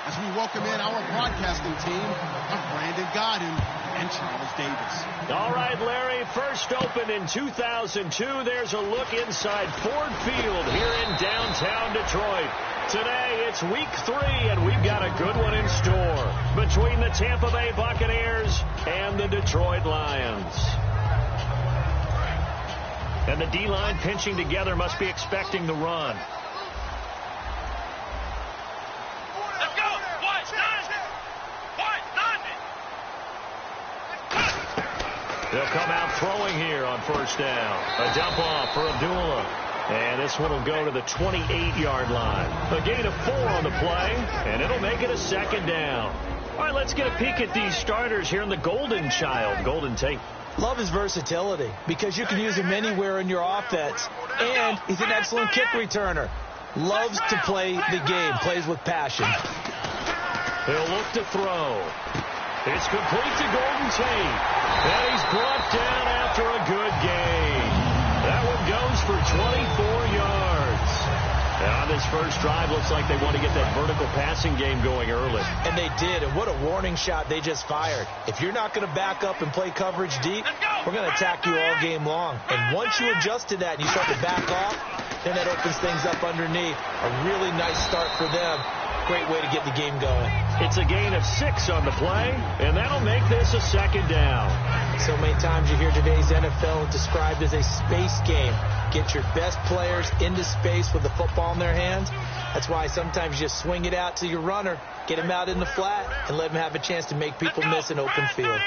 as we welcome in our broadcasting team of Brandon Godden and Charles Davis. All right, Larry, first opened in 2002. There's a look inside Ford Field here in downtown Detroit. Today, it's week 3, and we've got a good one in store between the Tampa Bay Buccaneers and the Detroit Lions. And the D-line pinching together must be expecting the run. Let's go! They'll come out throwing here on first down. A dump off for Abdullah. And this one will go to the 28-yard line. A gain of 4 on the play, and it'll make it a second down. All right, let's get a peek at these starters here in the Golden Child. Golden Tate. Love his versatility because you can use him anywhere in your offense. And he's an excellent kick returner. Loves to play the game. Plays with passion. He'll look to throw. It's complete to Golden Tate. And he's brought down after a good gain. That one goes for 24 yards. And on this first drive, looks like they want to get that vertical passing game going early. And they did, and what a warning shot they just fired. If you're not going to back up and play coverage deep, we're going to attack you all game long. And once you adjust to that and you start to back off, then that opens things up underneath. A really nice start for them. Great way to get the game going. It's a gain of 6 on the play, and that'll make this a second down. So many times you hear today's NFL described as a space game. Get your best players into space with the football in their hands. That's why sometimes you just swing it out to your runner, get him out in the flat, and let him have a chance to make people miss an open field.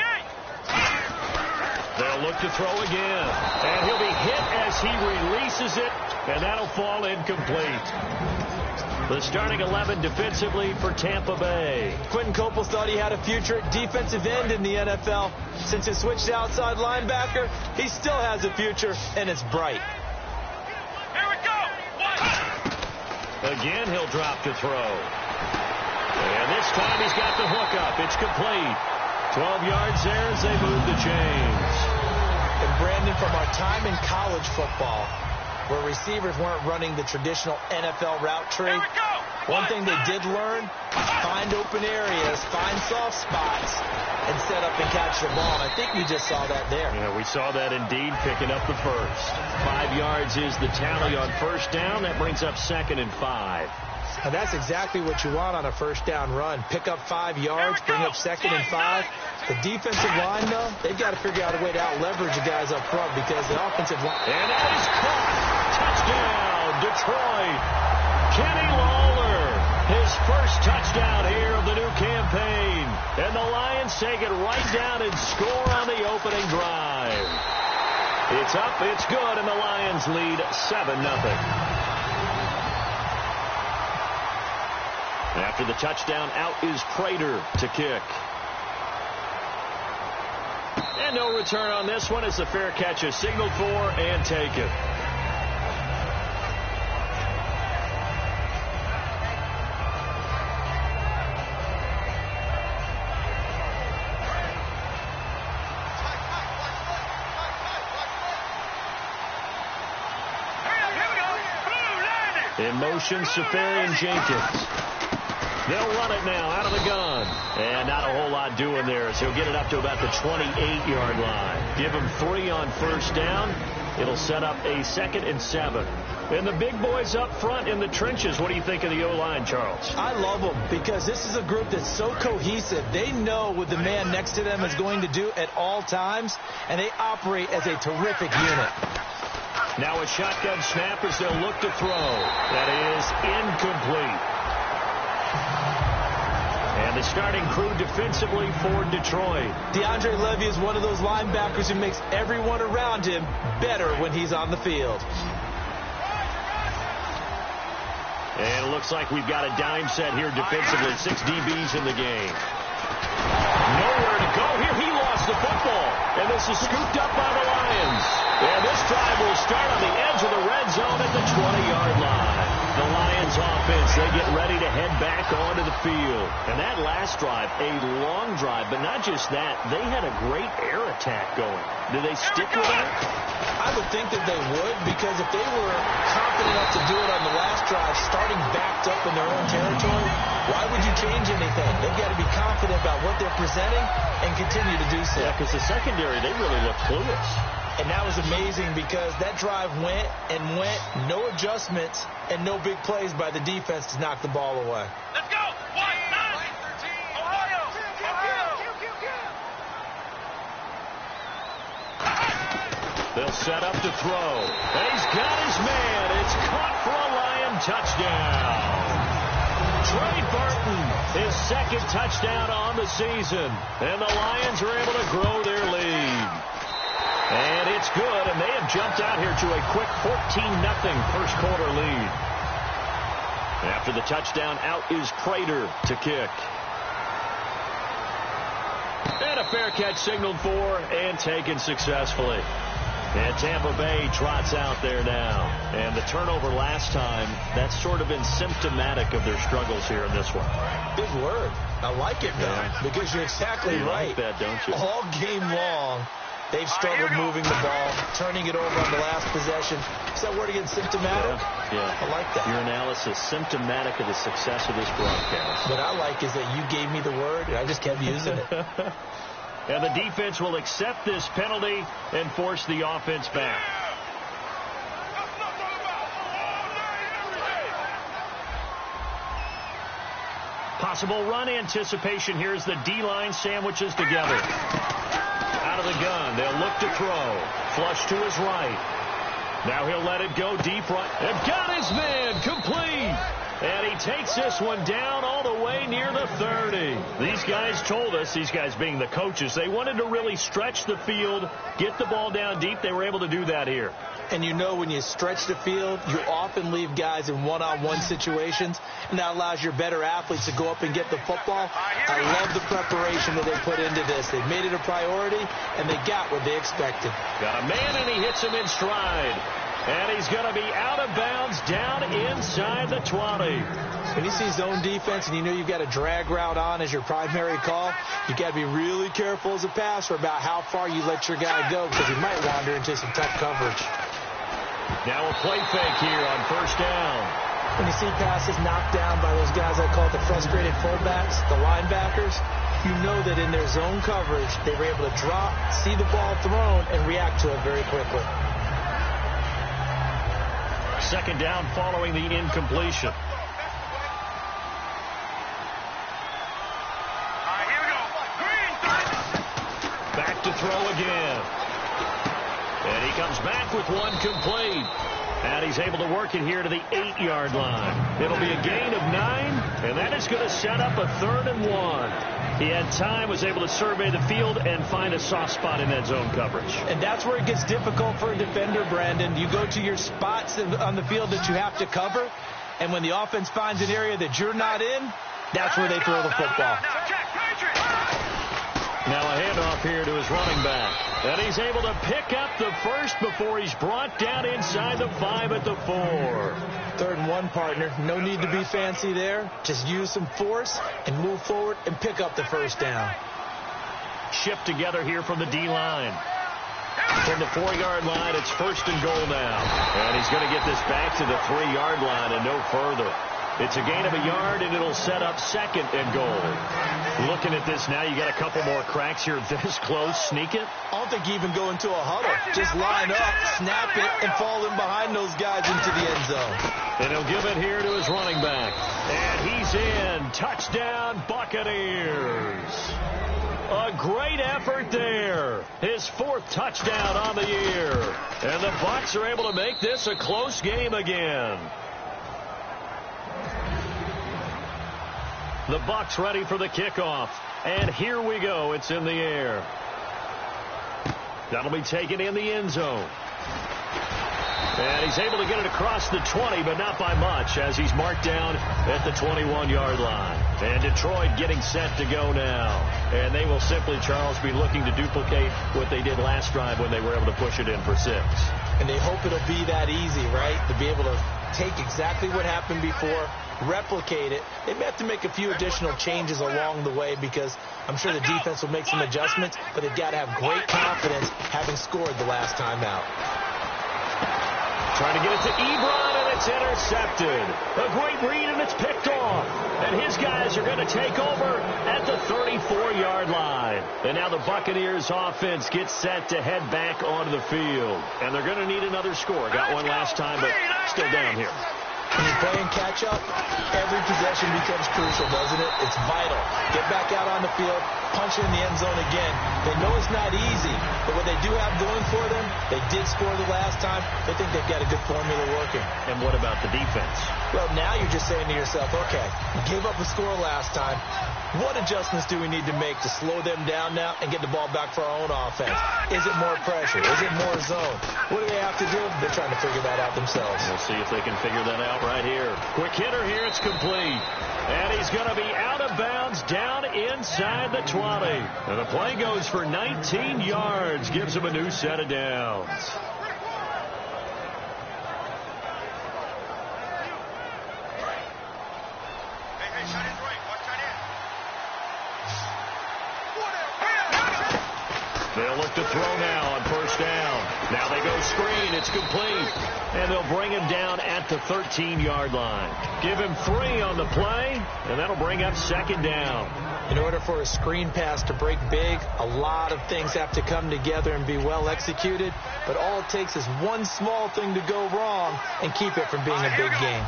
They'll look to throw again, and he'll be hit as he releases it, and that'll fall incomplete. The starting 11 defensively for Tampa Bay. Quentin Copel thought he had a future at defensive end in the NFL. Since he switched to outside linebacker, he still has a future, and it's bright. Here we go! Again, he'll drop to throw. And this time he's got the hook up. It's complete. 12 yards there as they move the chains. And Brandon, from our time in college football, where receivers weren't running the traditional NFL route tree, one thing they did learn, find open areas, find soft spots, and set up and catch the ball. And I think we just saw that there. Yeah, we saw that indeed, picking up the first. 5 yards is the tally on first down. That brings up 2nd and 5. Now that's exactly what you want on a first down run. Pick up 5 yards, bring up 2nd and 5. The defensive line, though, they've got to figure out a way to out-leverage the guys up front because the offensive line... And that is caught. Touchdown, Detroit. Kenny Lawler, his first touchdown here of the new campaign. And the Lions take it right down and score on the opening drive. It's up, it's good, and the Lions lead 7-0. After the touchdown, out is Prater to kick. And no return on this one as the fair catch is signaled for and taken. In motion, Safarian Jenkins. They'll run it now out of the gun. And not a whole lot doing there as he'll get it up to about the 28-yard line. Give him 3 on first down. It'll set up a 2nd and 7. And the big boys up front in the trenches. What do you think of the O-line, Charles? I love them because this is a group that's so cohesive. They know what the man next to them is going to do at all times, and they operate as a terrific unit. Now a shotgun snap as they'll look to throw. That is incomplete. And the starting crew defensively for Detroit. DeAndre Levy is one of those linebackers who makes everyone around him better when he's on the field. And it looks like we've got a dime set here defensively. 6 DBs in the game. Nowhere to go here. He lost the football. And this is scooped up by the Lions. And this drive will start on the edge of the red zone at the 20-yard line. The Lions offense, they get ready to head back onto the field. And that last drive, a long drive, but not just that. They had a great air attack going. Do they stick with that? I would think that they would, because if they were confident enough to do it on the last drive, starting backed up in their own territory, why would you change anything. They've got to be confident about what they're presenting and continue to do so. Yeah, because the secondary, they really look clueless. And that was amazing because that drive went and went, no adjustments and no big plays by the defense to knock the ball away. Let's go! White 9! Ohio! They'll set up to throw. And he's got his man. It's caught for a Lion touchdown. Trey Burton, his second touchdown on the season. And the Lions are able to grow their lead. And it's good, and they have jumped out here to a quick 14-0 first quarter lead. After the touchdown, out is Prater to kick. And a fair catch signaled for and taken successfully. And Tampa Bay trots out there now. And the turnover last time, that's sort of been symptomatic of their struggles here in this one. Big word. I like it, though, because you're exactly right. You like that, don't you? All game long, they've struggled moving the ball, turning it over on the last possession. Is that word again, symptomatic? Yeah. I like that. Your analysis, symptomatic of the success of this broadcast. What I like is that you gave me the word, and I just kept using it. And the defense will accept this penalty and force the offense back. Possible run anticipation here as the D-line sandwiches together. Out of the gun, they'll look to throw. Flush to his right. Now he'll let it go deep right. And got his man complete. And he takes this one down all the way near the 30. These guys told us, these guys being the coaches, they wanted to really stretch the field, get the ball down deep. They were able to do that here. And you know when you stretch the field, you often leave guys in one-on-one situations, and that allows your better athletes to go up and get the football. I love the preparation that they put into this. They made it a priority, and they got what they expected. Got a man, and he hits him in stride. And he's going to be out of bounds down inside the 20. When you see zone defense and you know you've got a drag route on as your primary call, you've got to be really careful as a passer about how far you let your guy go because he might wander into some tough coverage. Now a play fake here on first down. When you see passes knocked down by those guys I call the frustrated fullbacks, the linebackers, you know that in their zone coverage, they were able to drop, see the ball thrown, and react to it very quickly. Second down following the incompletion. All right, here we go. Green. Back to throw again. And he comes back with one complete. And he's able to work it here to the 8-yard line. It'll be a gain of 9, and that is going to set up a 3rd and 1. He had time, was able to survey the field and find a soft spot in that zone coverage. And that's where it gets difficult for a defender, Brandon. You go to your spots on the field that you have to cover, and when the offense finds an area that you're not in, that's where they throw the football. Now a handoff here to his running back. And he's able to pick up the first before he's brought down inside the 5 at the 4. 3rd and 1, partner. No need to be fancy there. Just use some force and move forward and pick up the first down. Shift together here from the D-line. From the 4-yard line, it's 1st and goal now. And he's going to get this back to the 3-yard line and no further. It's a gain of a yard, and it'll set up 2nd and goal. Looking at this now, you got a couple more cracks here this close. Sneak it? I don't think you even go into a huddle. Just line up, snap it, and fall in behind those guys into the end zone. And he'll give it here to his running back. And he's in. Touchdown, Buccaneers. A great effort there. His 4th touchdown on the year. And the Bucs are able to make this a close game again. The Bucs ready for the kickoff. And here we go. It's in the air. That'll be taken in the end zone. And he's able to get it across the 20, but not by much, as he's marked down at the 21-yard line. And Detroit getting set to go now. And they will simply, Charles, be looking to duplicate what they did last drive when they were able to push it in for 6. And they hope it'll be that easy, right? To be able to take exactly what happened before, replicate it. They may have to make a few additional changes along the way because I'm sure the defense will make some adjustments, but they've got to have great confidence having scored the last time out. Trying to get it to Ebron, and It's intercepted. A great read, and it's picked off. And his guys are going to take over at the 34-yard line. And now the Buccaneers offense gets set to head back onto the field. And they're going to need another score. Got one last time, but still down here. When you're playing catch-up, every possession becomes crucial, doesn't it? It's vital. Get back out on the field, punch in the end zone again. They know it's not easy, but what they do have going for them, they did score the last time. They think they've got a good formula working. And what about the defense? Well, now you're just saying to yourself, okay, we gave up a score last time. What adjustments do we need to make to slow them down now and get the ball back for our own offense? Is it more pressure? Is it more zone? What do they have to do? They're trying to figure that out themselves. We'll see if they can figure that out right here. Quick hitter here. It's complete. And he's going to be out of bounds down inside the 20. And the play goes for 19 yards. Gives him a new set of downs. They'll look to throw now on first down. Now they go screen. It's complete. And they'll bring him down at the 13-yard line. Give him 3 on the play, and that'll bring up second down. In order for a screen pass to break big, a lot of things have to come together and be well executed. But all it takes is one small thing to go wrong and keep it from being a big game.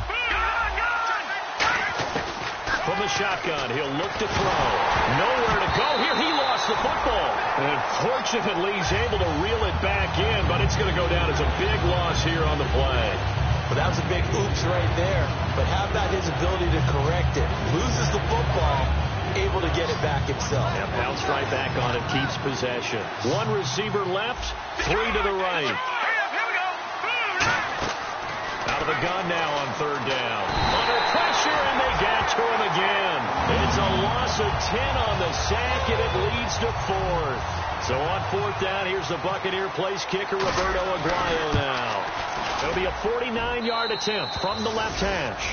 From the shotgun, he'll look to throw. Nowhere to go here. He lost the football. And fortunately, he's able to reel it back in, but it's going to go down as a big loss here on the play. But that was a big oops right there. But how about his ability to correct it? Loses the football, able to get it back himself. And bounced right back on it, keeps possession. One receiver left, 3 to the right. Out of the gun now on third down. Under pressure, and they get to him again. It's a loss of 10 on the sack, and it leads to 4th. So on 4th down, here's the Buccaneer place kicker, Roberto Aguayo now. It'll be a 49-yard attempt from the left hash.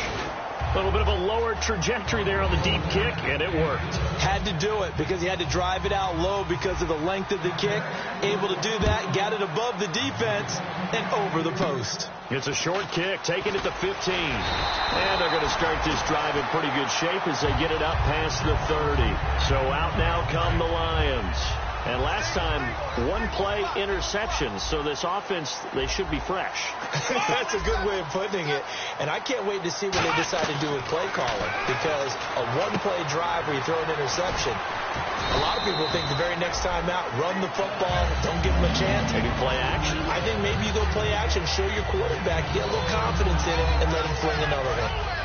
A little bit of a lower trajectory there on the deep kick, and it worked. Had to do it because he had to drive it out low because of the length of the kick. Able to do that, got it above the defense, and over the post. It's a short kick, taken at the 15. And they're going to start this drive in pretty good shape as they get it up past the 30. So out now come the Lions. And last time, one play interception. So this offense, they should be fresh. That's a good way of putting it. And I can't wait to see what they decide to do with play calling. Because a one-play drive where you throw an interception, a lot of people think the very next time out, run the football, don't give them a chance. Maybe play action. I think maybe you go play action, show your quarterback, get a little confidence in it, and let him fling another one.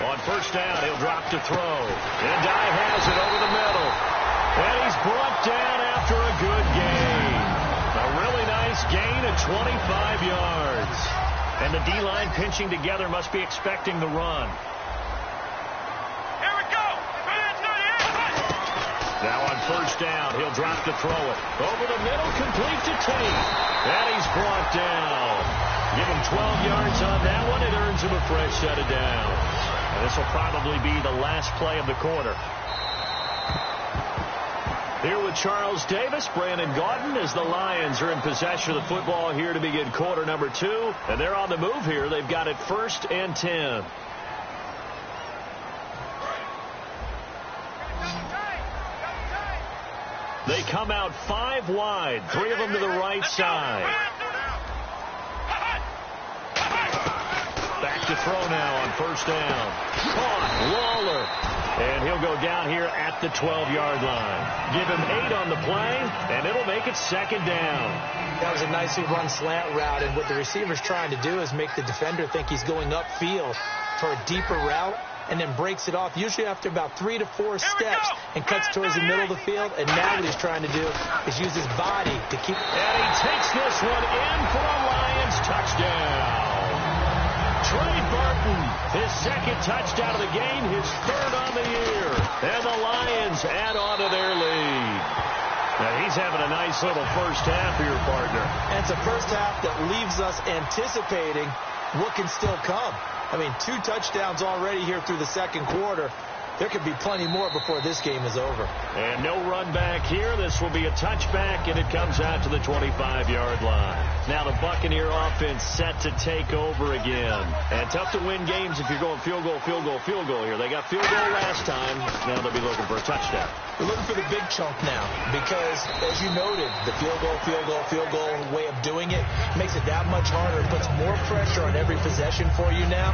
On first down, he'll drop to throw. And Dye has it over the middle. And he's brought down after a good gain. A really nice gain of 25 yards. And the D-line pinching together must be expecting the run. Here we go. Now on first down, he'll drop to throw it. Over the middle, complete to Tate. And he's brought down. Give him 12 yards on that one. It earns him a fresh set of downs. And this will probably be the last play of the quarter. Here with Charles Davis, Brandon Gaudin, as the Lions are in possession of the football here to begin quarter number 2. And they're on the move here. They've got it 1st and 10. They come out 5 wide, 3 of them to the right side. Back to throw now on first down. Caught, Waller. And he'll go down here at the 12-yard line. Give him 8 on the play, and it'll make it second down. That was a nicely run slant route, and what the receiver's trying to do is make the defender think he's going upfield for a deeper route, and then breaks it off, usually after about 3 to 4 steps, and cuts towards the middle of the field. And now what he's trying to do is use his body to keep... And he takes this one in for a Lions touchdown. Trey Burton, his second touchdown of the game, his 3rd on the year. And the Lions add on to their lead. Now he's having a nice little first half here, partner. And it's a first half that leaves us anticipating what can still come. I mean, 2 touchdowns already here through the second quarter. there could be plenty more before this game is over. And no run back here. This will be a touchback, and it comes out to the 25-yard line. Now the Buccaneer offense set to take over again. And tough to win games if you're going field goal, field goal, field goal here. They got field goal last time. Now they'll be looking for a touchdown. We're looking for the big chunk now because, as you noted, the field goal way of doing it makes it that much harder. It puts more pressure on every possession for you now.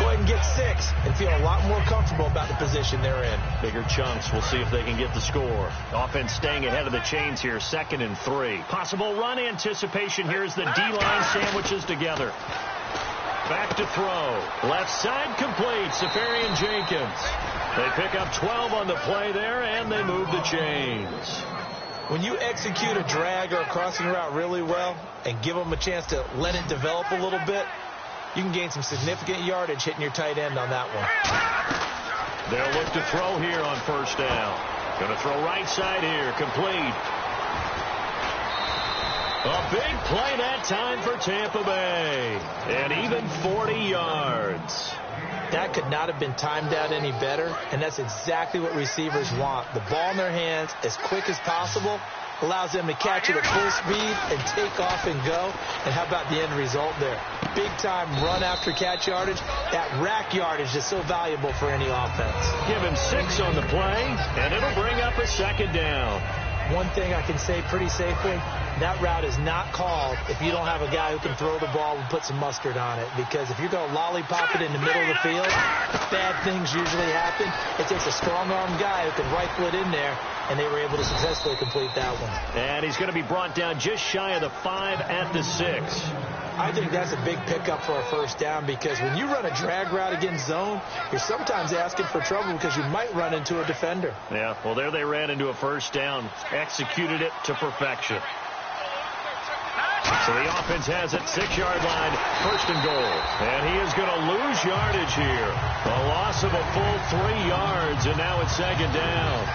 Go ahead and get 6 and feel a lot more comfortable about the position they're in. Bigger chunks. We'll see if they can get the score. Offense staying ahead of the chains here. 2nd and 3. Possible run anticipation here as the D-line sandwiches together. Back to throw. Left side complete. Safarian Jenkins. They pick up 12 on the play there, and they move the chains. When you execute a drag or a crossing route really well and give them a chance to let it develop a little bit, you can gain some significant yardage hitting your tight end on that one. They'll look to throw here on 1st down. Going to throw right side here. Complete. A big play that time for Tampa Bay. And even 40 yards. That could not have been timed out any better, and that's exactly what receivers want. The ball in their hands as quick as possible allows them to catch it at full speed and take off and go. And how about the end result there? Big-time run-after-catch yardage. That rack yardage is so valuable for any offense. Give him 6 on the play, and it'll bring up a 2nd down. One thing I can say pretty safely, that route is not called if you don't have a guy who can throw the ball and put some mustard on it. Because if you're going to lollipop it in the middle of the field, bad things usually happen. It takes a strong-arm guy who can rifle it in there, and they were able to successfully complete that one. And he's going to be brought down just shy of the 5 at the 6. I think that's a big pickup for a 1st down because when you run a drag route against zone, you're sometimes asking for trouble because you might run into a defender. Yeah, well, there they ran into a 1st down. Executed it to perfection. So the offense has it, 6-yard line, 1st and goal. And he is going to lose yardage here. A loss of a full 3 yards, and now it's 2nd down.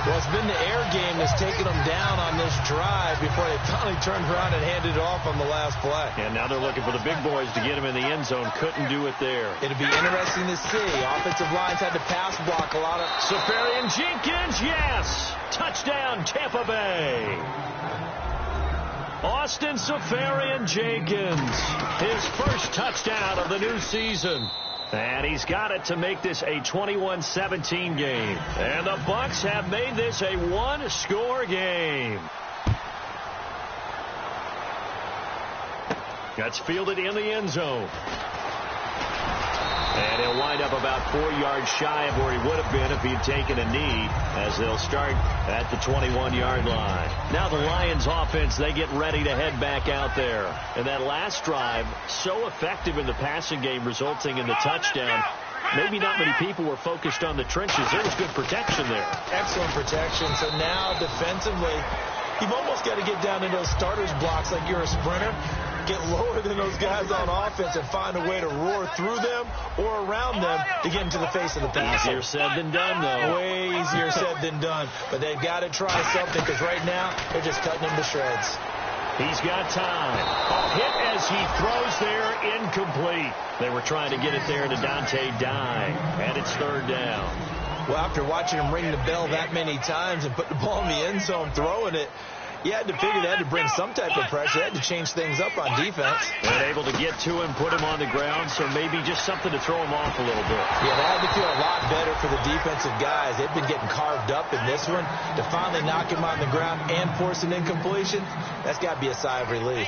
Well, it's been the air game that's taken them down on this drive before they finally turned around and handed it off on the last play. And now they're looking for the big boys to get him in the end zone. Couldn't do it there. It'll be interesting to see. Offensive lines had to pass block a lot of... Safarian Jenkins, yes! Touchdown, Tampa Bay. Austin Safarian Jenkins, his 1st touchdown of the new season. And he's got it to make this a 21-17 game. And the Bucs have made this a 1-score game. That's fielded in the end zone. And he'll wind up about 4 yards shy of where he would have been if he'd taken a knee, as they'll start at the 21-yard line. Now the Lions offense, they get ready to head back out there. And that last drive, so effective in the passing game, resulting in the touchdown. Maybe not many people were focused on the trenches. There was good protection there. Excellent protection. So now defensively, you've almost got to get down to those starters blocks like you're a sprinter. Get lower than those guys on offense and find a way to roar through them or around them to get into the face of the passer. Easier said than done, though. Way easier said than done. But they've got to try something because right now they're just cutting them to shreds. He's got time. A hit as he throws there, incomplete. They were trying to get it there to Dante Dye, and it's 3rd down. Well, after watching him ring the bell that many times and put the ball in the end zone throwing it, you had to figure they had to bring some type of pressure. They had to change things up on defense. And able to get to him, put him on the ground, so maybe just something to throw him off a little bit. Yeah, that had to feel a lot better for the defensive guys. They've been getting carved up in this one. To finally knock him on the ground and force an incompletion, that's got to be a sigh of relief.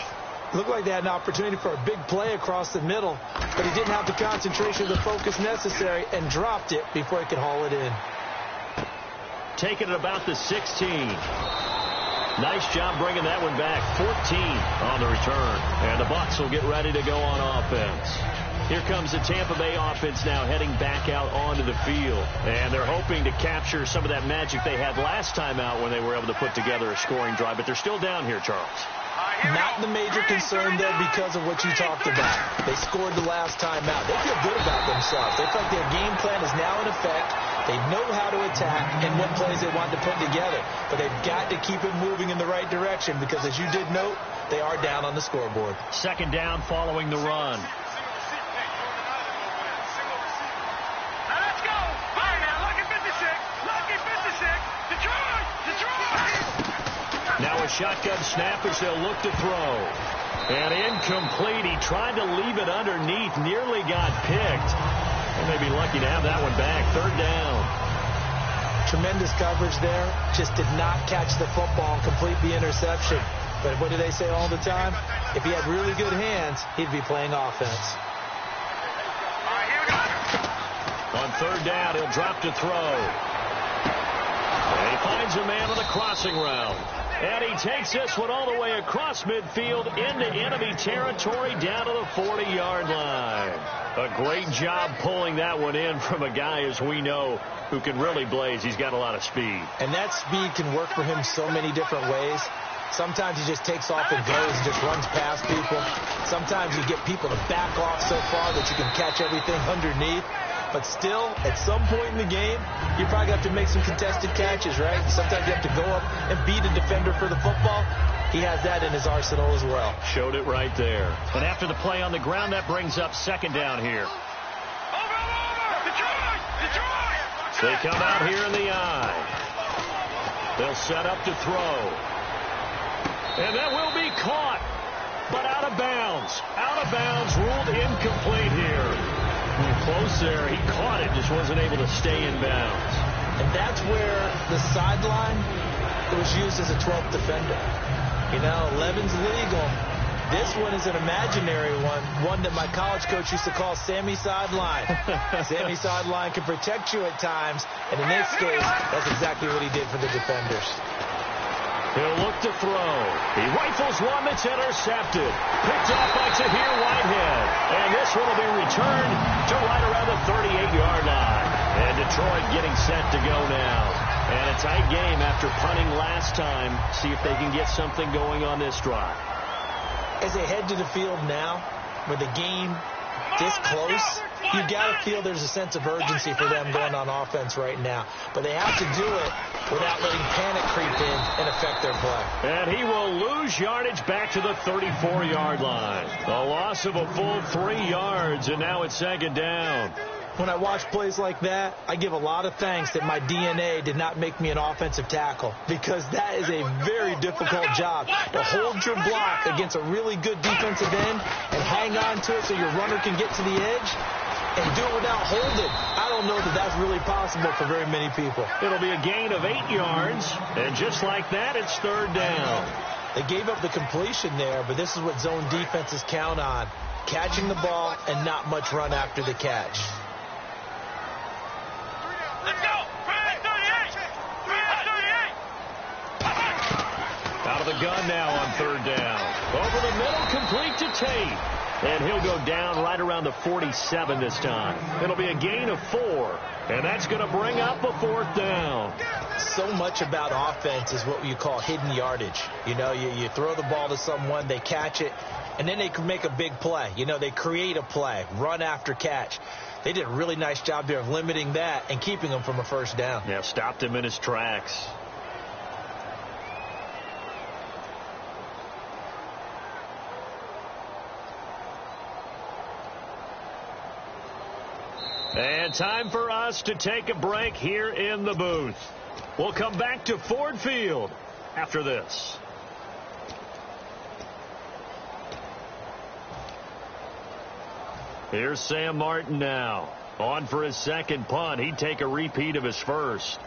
Looked like they had an opportunity for a big play across the middle, but he didn't have the concentration or the focus necessary and dropped it before he could haul it in. Taking it about the 16. Nice job bringing that one back. 14 on the return. And the Bucs will get ready to go on offense. Here comes the Tampa Bay offense now heading back out onto the field. And they're hoping to capture some of that magic they had last time out when they were able to put together a scoring drive. But they're still down here, Charles. Not the major concern, though, because of what you talked about. They scored the last time out. They feel good about themselves. They feel like their game plan is now in effect. They know how to attack and what plays they want to put together. But they've got to keep it moving in the right direction because, as you did note, they are down on the scoreboard. 2nd down following the run. Now let's go. Fire now. Look at 50. a shotgun snap as they'll look to throw. And incomplete. He tried to leave it underneath. Nearly got picked. And they'd be lucky to have that one back. Third down. Tremendous coverage there. Just did not catch the football and complete the interception. But what do they say all the time? If he had really good hands, he'd be playing offense. On third down, he'll drop to throw. And he finds a man on the crossing route. And he takes this one all the way across midfield into enemy territory down to the 40-yard line. A great job pulling that one in from a guy, as we know, who can really blaze. He's got a lot of speed. And that speed can work for him so many different ways. Sometimes he just takes off and goes and just runs past people. Sometimes you get people to back off so far that you can catch everything underneath. But still, at some point in the game, you probably have to make some contested catches, right? Sometimes you have to go up and beat a defender for the football. He has that in his arsenal as well. Showed it right there. And after the play on the ground, that brings up second down here. They come out here in the eye. They'll set up to throw. And that will be caught, but out of bounds. Out of bounds, ruled incomplete here. Close there. He caught it, just wasn't able to stay in bounds. And that's where the sideline was used as a 12th defender. You know, 11's legal. This one is an imaginary one that my college coach used to call Sammy Sideline. Sammy Sideline can protect you at times, and in this case, that's exactly what he did for the defenders. He'll look to throw. He rifles one that's intercepted. Picked off by Tahir Whitehead. And this one will be returned to right around the 38-yard line. And Detroit getting set to go now. And a tight game after punting last time. See if they can get something going on this drive. As they head to the field now, with the game this close, you got to feel there's a sense of urgency for them going on offense right now. But they have to do it without letting panic creep in and affect their play. And he will lose yardage back to the 34-yard line. A loss of a full 3 yards, and now it's second down. When I watch plays like that, I give a lot of thanks that my DNA did not make me an offensive tackle, because that is a very difficult job, to hold your block against a really good defensive end and hang on to it so your runner can get to the edge and do it without holding. I don't know that that's really possible for very many people. It'll be a gain of 8 yards, and just like that, it's third down. They gave up the completion there, but this is what zone defenses count on, catching the ball and not much run after the catch. Let's go! 38! Out of the gun now on third down. Over the middle, complete to Tate. And he'll go down right around the 47 this time. It'll be a gain of 4. And that's going to bring up a fourth down. So much about offense is what you call hidden yardage. You know, you throw the ball to someone, they catch it, and then they can make a big play. You know, they create a play, run after catch. They did a really nice job there of limiting that and keeping him from a first down. Yeah, stopped him in his tracks. And time for us to take a break here in the booth. We'll come back to Ford Field after this. Here's Sam Martin now. On for his second punt. He'd take a repeat of his first.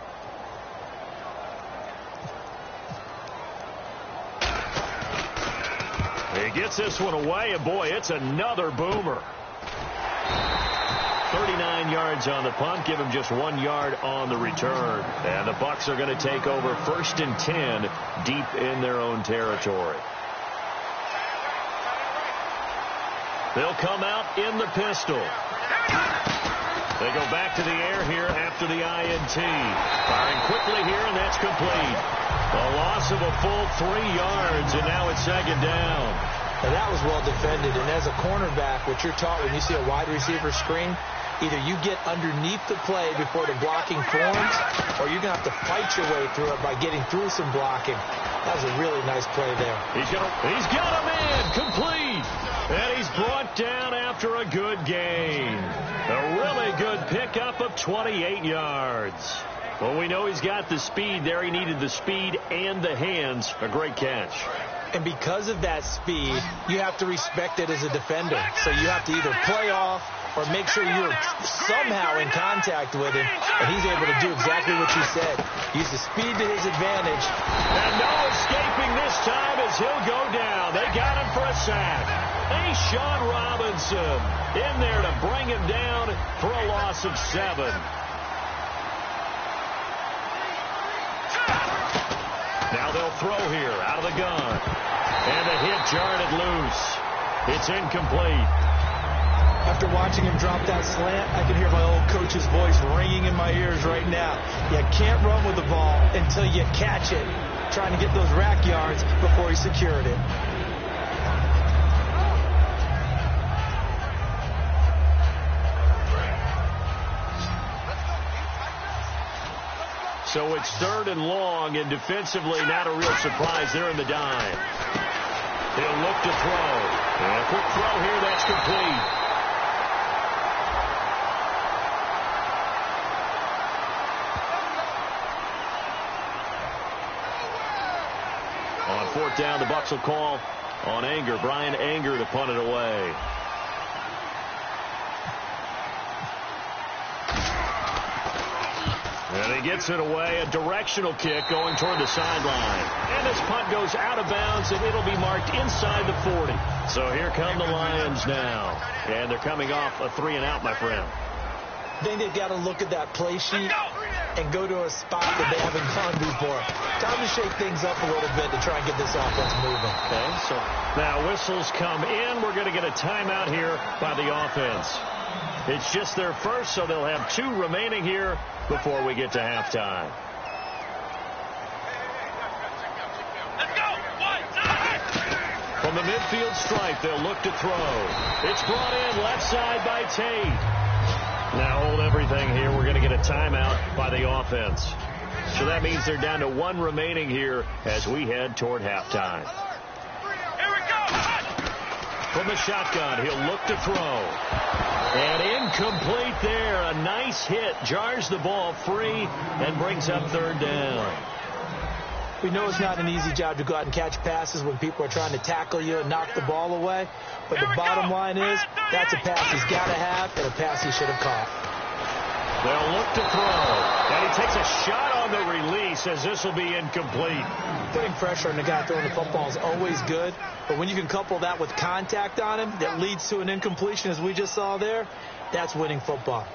He gets this one away, and boy, it's another boomer. 39 yards on the punt, give him just 1 yard on the return. And the Bucs are going to take over 1st and 10 deep in their own territory. They'll come out in the pistol. They go back to the air here after the INT. Firing quickly here, and that's complete. A loss of a full 3 yards, and now it's second down. Now that was well defended, and as a cornerback, what you're taught when you see a wide receiver screen, either you get underneath the play before the blocking forms, or you're going to have to fight your way through it by getting through some blocking. That was a really nice play there. He's got a man complete, and he's brought down after a good gain. A really good pickup of 28 yards. Well, we know he's got the speed there. He needed the speed and the hands. A great catch. And because of that speed, you have to respect it as a defender. So you have to either play off or make sure you're somehow in contact with him. And he's able to do exactly what you said. Use the speed to his advantage. And no escaping this time as he'll go down. They got him for a sack. Sean Robinson in there to bring him down for a loss of 7. Now they'll throw here out of the gun. And the hit jarred it loose. It's incomplete. After watching him drop that slant, I can hear my old coach's voice ringing in my ears right now. You can't run with the ball until you catch it. Trying to get those rack yards before he secured it. So it's 3rd and long, and defensively not a real surprise. They're in the dime. He'll look to throw. And a quick throw here, that's complete. On 4th down, the Bucs will call on Anger. Brian Anger to punt it away. And he gets it away. A directional kick going toward the sideline. And this punt goes out of bounds, and it'll be marked inside the 40. So here come the Lions now. And they're coming off a 3-and-out, my friend. I think they've got to look at that play sheet and go to a spot that they haven't gone before. Time to shake things up a little bit to try and get this offense moving. Okay, so now whistles come in. We're going to get a timeout here by the offense. It's just their first, so they'll have 2 remaining here before we get to halftime. From the midfield stripe, they'll look to throw. It's brought in left side by Tate. Now hold everything here. We're going to get a timeout by the offense. So that means they're down to 1 remaining here as we head toward halftime. Here we go. From the shotgun, he'll look to throw. And incomplete there. A nice hit. Jars the ball free and brings up 3rd down. We know it's not an easy job to go out and catch passes when people are trying to tackle you and knock the ball away. But the bottom line is, that's a pass he's got to have and a pass he should have caught. They'll look to throw. And he takes a shot on the release as this will be incomplete. Putting pressure on the guy throwing the football is always good. But when you can couple that with contact on him that leads to an incompletion, as we just saw there, that's winning football.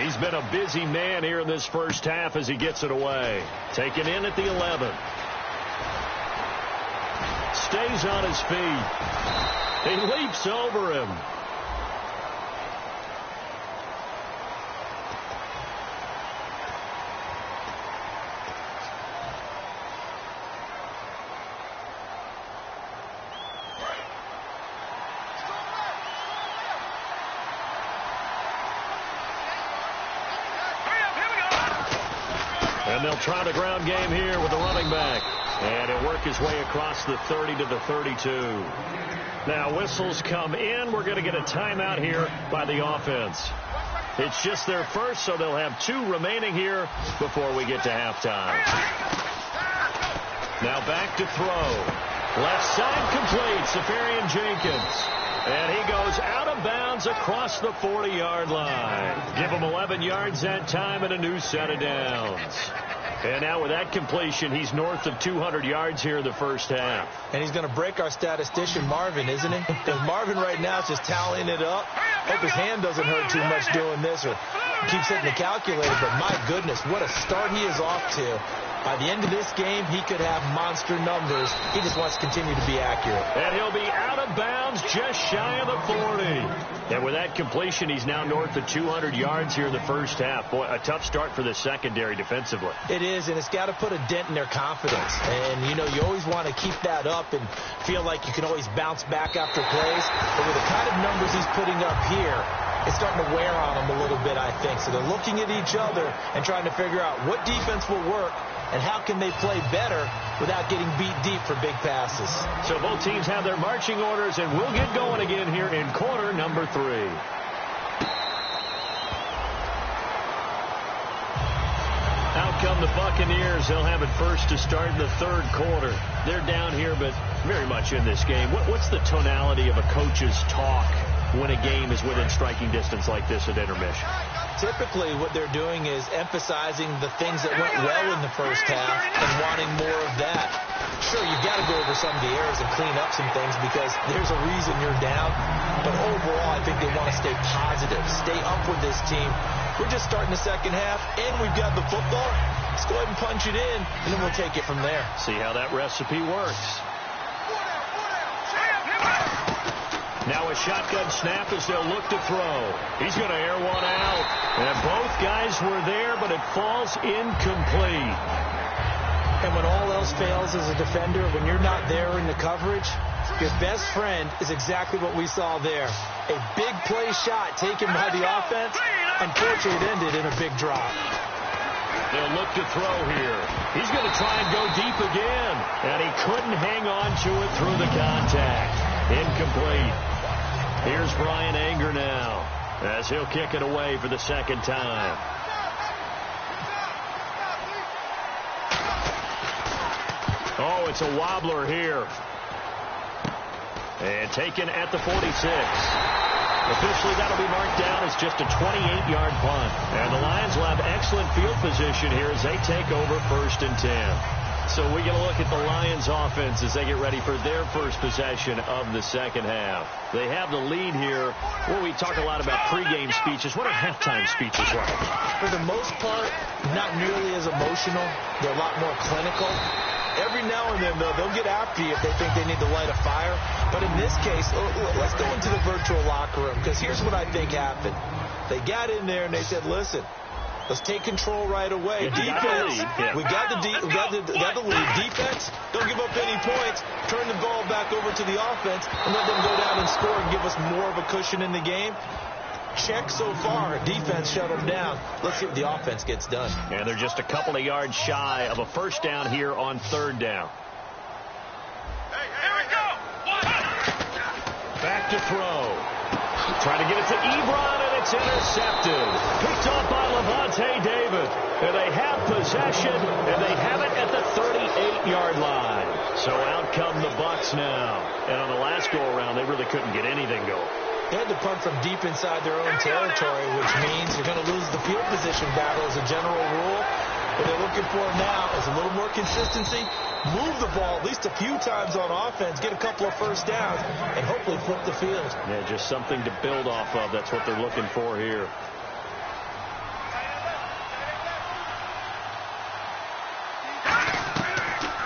He's been a busy man here in this first half as he gets it away. Taken in at the 11. Stays on his feet. He leaps over him. And they'll try the ground game here with the running back. And he'll work his way across the 30 to the 32. Now whistles come in. We're going to get a timeout here by the offense. It's just their first, so they'll have 2 remaining here before we get to halftime. Now back to throw. Left side complete. Safarian Jenkins. And he goes out of bounds across the 40-yard line. Give him 11 yards that time and a new set of downs. And now with that completion, he's north of 200 yards here in the first half. And he's going to break our statistician, Marvin, isn't he? Because Marvin right now is just tallying it up. Hope his hand doesn't hurt too much doing this or keeps hitting the calculator. But my goodness, what a start he is off to. By the end of this game, he could have monster numbers. He just wants to continue to be accurate. And he'll be out of bounds just shy of the 40. And with that completion, he's now north of 200 yards here in the first half. Boy, a tough start for the secondary defensively. It is, and it's got to put a dent in their confidence. And, you know, you always want to keep that up and feel like you can always bounce back after plays. But with the kind of numbers he's putting up here, it's starting to wear on them a little bit, I think. So they're looking at each other and trying to figure out what defense will work and how can they play better without getting beat deep for big passes. So both teams have their marching orders, and we'll get going again here in quarter number 3. from the Buccaneers. They'll have it first to start in the third quarter. They're down here, but very much in this game. What's the tonality of a coach's talk when a game is within striking distance like this at intermission? Typically, what they're doing is emphasizing the things that went well in the first half and wanting more of that. Sure, you've got to go over some of the errors and clean up some things because there's a reason you're down. But overall, I think they want to stay positive, stay up with this team. We're just starting the second half, and we've got the football. Let's go ahead and punch it in, and then we'll take it from there. See how that recipe works. Now a shotgun snap as they'll look to throw. He's going to air one out. And both guys were there, but it falls incomplete. And when all else fails as a defender, when you're not there in the coverage, your best friend is exactly what we saw there. A big play shot taken by the offense. Unfortunately, it ended in a big drop. They'll look to throw here. He's going to try and go deep again. And he couldn't hang on to it through the contact. Incomplete. Here's Brian Anger now as he'll kick it away for the second time. Oh, it's a wobbler here. And taken at the 46. Officially, that'll be marked down as just a 28-yard punt. And the Lions will have excellent field position here as they take over 1st and 10. So we get a look at the Lions offense as they get ready for their first possession of the second half. They have the lead here. Well, we talk a lot about pregame speeches. What are halftime speeches like? For the most part, not nearly as emotional. They're a lot more clinical. Every now and then, though, they'll get after you if they think they need to light a fire. But in this case, let's go into the virtual locker room, because here's what I think happened. They got in there and they said, listen, let's take control right away. Defense, we got the lead. Defense, don't give up any points. Turn the ball back over to the offense and let them go down and score and give us more of a cushion in the game. Check so far. Defense shut them down. Let's see what the offense gets done. And they're just a couple of yards shy of a first down here on 3rd down. Here we go. Back to throw. Trying to get it to Ebron, and it's intercepted. Picked off by Levante David. And they have possession, and they have it at the 38-yard line. So out come the Bucs now. And on the last go-around, they really couldn't get anything going. They had to punt from deep inside their own territory, which means you're going to lose the field position battle as a general rule. What they're looking for now is a little more consistency, move the ball at least a few times on offense, get a couple of first downs, and hopefully flip the field. Yeah, just something to build off of. That's what they're looking for here.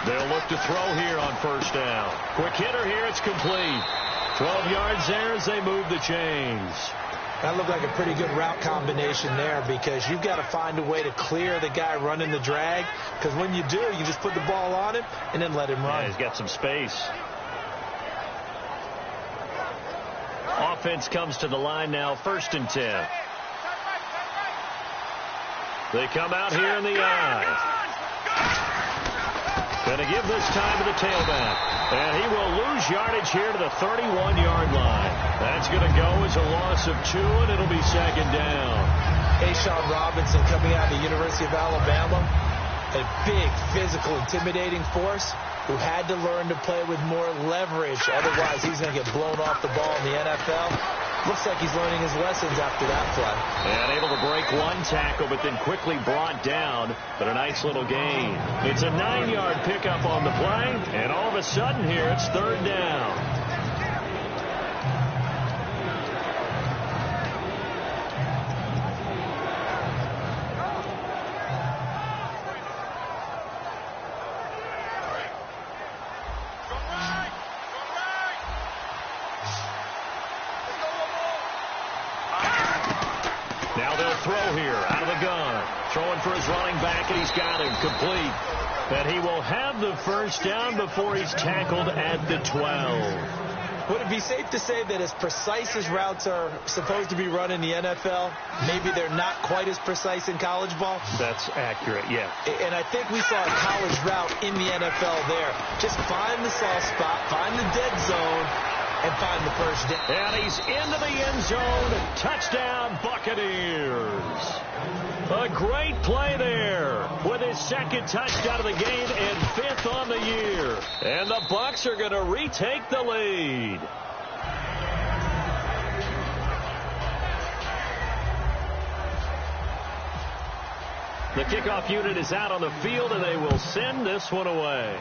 They'll look to throw here on 1st down. Quick hitter here. It's complete. 12 yards there as they move the chains. That looked like a pretty good route combination there, because you've got to find a way to clear the guy running the drag, because when you do, you just put the ball on him and then let him run. Yeah, he's got some space. Offense comes to the line now, 1st and 10. They come out here in the I. Going to give this time to the tailback. And he will lose yardage here to the 31-yard line. That's going to go as a loss of 2, and it'll be 2nd down. Sean Robinson coming out of the University of Alabama. A big, physical, intimidating force who had to learn to play with more leverage. Otherwise, he's going to get blown off the ball in the NFL. Looks like he's learning his lessons after that play. And able to break one tackle, but then quickly brought down. But a nice little gain. It's a 9-yard pickup on the play. And all of a sudden here, it's 3rd down. Now they'll throw here out of the gun. Throwing for his running back, and he's got him complete. And he will have the first down before he's tackled at the 12. Would it be safe to say that as precise as routes are supposed to be run in the NFL, maybe they're not quite as precise in college ball? That's accurate, yeah. And I think we saw a college route in the NFL there. Just find the soft spot, find the dead zone, and find the first down. And he's into the end zone. Touchdown, Buccaneers. A great play there with his second touchdown of the game and 5th on the year. And the Bucs are going to retake the lead. The kickoff unit is out on the field, and they will send this one away.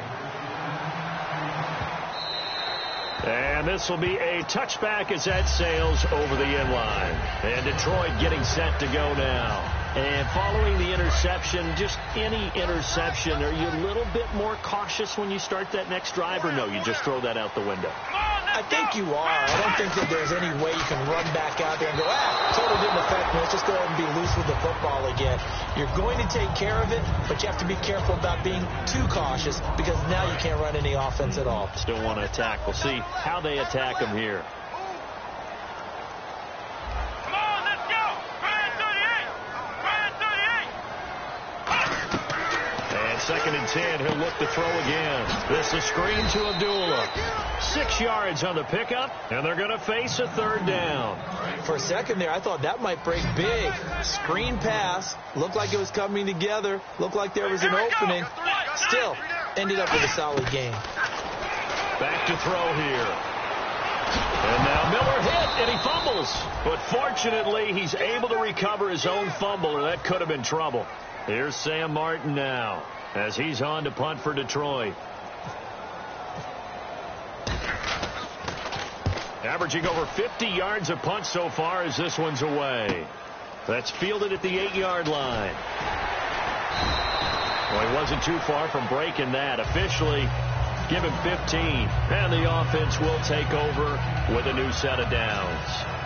And this will be a touchback as that sails over the end line. And Detroit getting set to go now. And following the interception, just any interception, are you a little bit more cautious when you start that next drive, or no, you just throw that out the window? I think you are. I don't think that there's any way you can run back out there and go, totally didn't affect me. Let's just go ahead and be loose with the football again. You're going to take care of it, but you have to be careful about being too cautious because now you can't run any offense at all. Still want to attack. We'll see how they attack them here. Come on, let's go. Brian 38. Brian 38. And 2nd and 10, he'll look to throw again. This is screen to Abdullah. 6 yards on the pickup, and they're going to face a 3rd down. For a second there, I thought that might break big. Screen pass. Looked like it was coming together. Looked like there was an opening. Still, ended up with a solid game. Back to throw here. And now Miller hit, and he fumbles. But fortunately, he's able to recover his own fumble, or that could have been trouble. Here's Sam Martin now, as he's on to punt for Detroit. Averaging over 50 yards a punt so far as this one's away. That's fielded at the 8-yard line. Well, he wasn't too far from breaking that. Officially, give him 15. And the offense will take over with a new set of downs.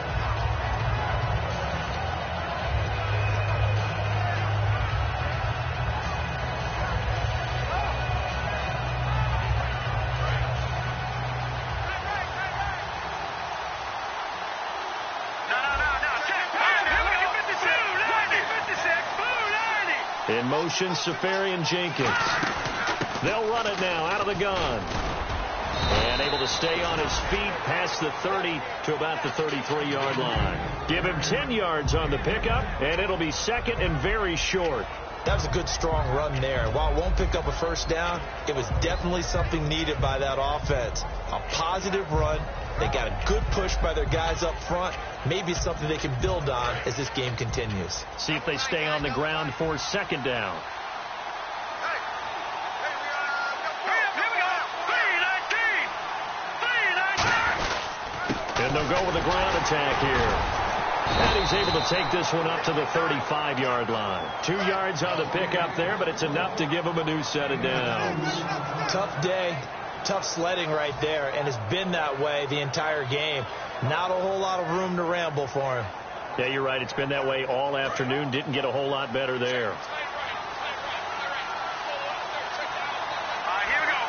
In motion, Safarian Jenkins. They'll run it now out of the gun. And able to stay on his feet past the 30 to about the 33-yard line. Give him 10 yards on the pickup, and it'll be 2nd and very short. That was a good, strong run there. While it won't pick up a first down, it was definitely something needed by that offense. A positive run. They got a good push by their guys up front. Maybe something they can build on as this game continues. See if they stay on the ground for 2nd down. And they'll go with a ground attack here. And he's able to take this one up to the 35-yard line. 2 yards on the pickup there, but it's enough to give him a new set of downs. Tough day. Tough sledding right there, and it's been that way the entire game. Not a whole lot of room to ramble for him. Yeah, you're right. It's been that way all afternoon. Didn't get a whole lot better there. Here we go.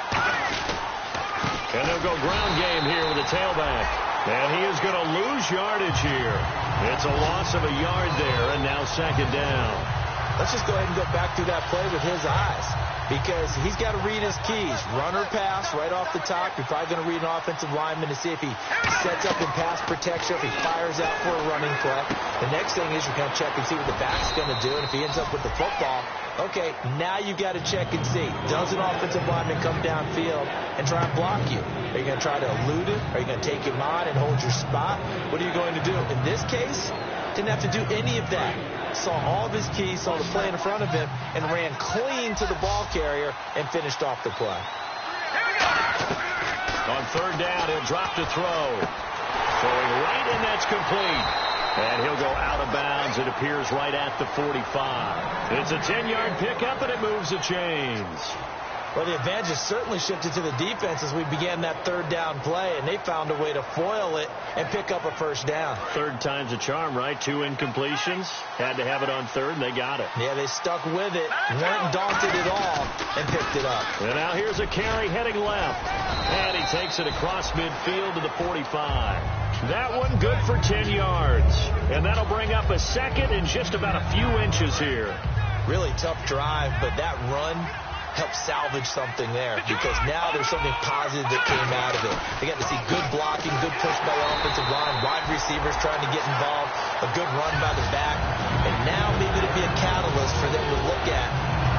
And they'll go ground game here with a tailback. And he is going to lose yardage here. It's a loss of a yard there, and now 2nd down. Let's just go ahead and go back through that play with his eyes, because he's got to read his keys. Run or pass right off the top. You're probably going to read an offensive lineman to see if he sets up in pass protection, if he fires out for a running play. The next thing is you're going to check and see what the back's going to do, and if he ends up with the football, okay, now you got to check and see. Does an offensive lineman come downfield and try and block you? Are you going to try to elude him? Are you going to take him on and hold your spot? What are you going to do? In this case, didn't have to do any of that. Saw all of his keys, saw the play in front of him, and ran clean to the ball carrier and finished off the play. On 3rd down, he'll drop to throw. Throwing right, and that's complete. And he'll go out of bounds. It appears right at the 45. It's a 10-yard pickup, and it moves the chains. Well, the advantage has certainly shifted to the defense as we began that 3rd down play, and they found a way to foil it and pick up a first down. 3rd time's a charm, right? 2 incompletions. Had to have it on 3rd, and they got it. Yeah, they stuck with it, weren't daunted at all, and picked it up. And now here's a carry heading left. And he takes it across midfield to the 45. That one good for 10 yards. And that'll bring up a 2nd and just about a few inches here. Really tough drive, but that run help salvage something there, because now there's something positive that came out of it. They got to see good blocking, good push by the offensive line, wide receivers trying to get involved, a good run by the back, and now maybe it'll be a catalyst for them to look at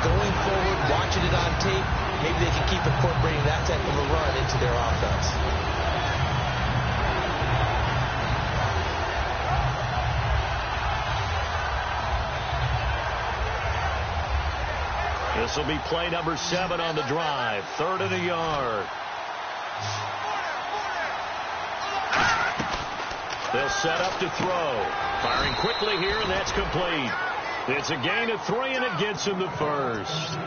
going forward, watching it on tape. Maybe they can keep incorporating that type of a run into their offense. This will be play number 7 on the drive. 3rd and a yard. They'll set up to throw. Firing quickly here, and that's complete. It's a gain of 3, and it gets him the first.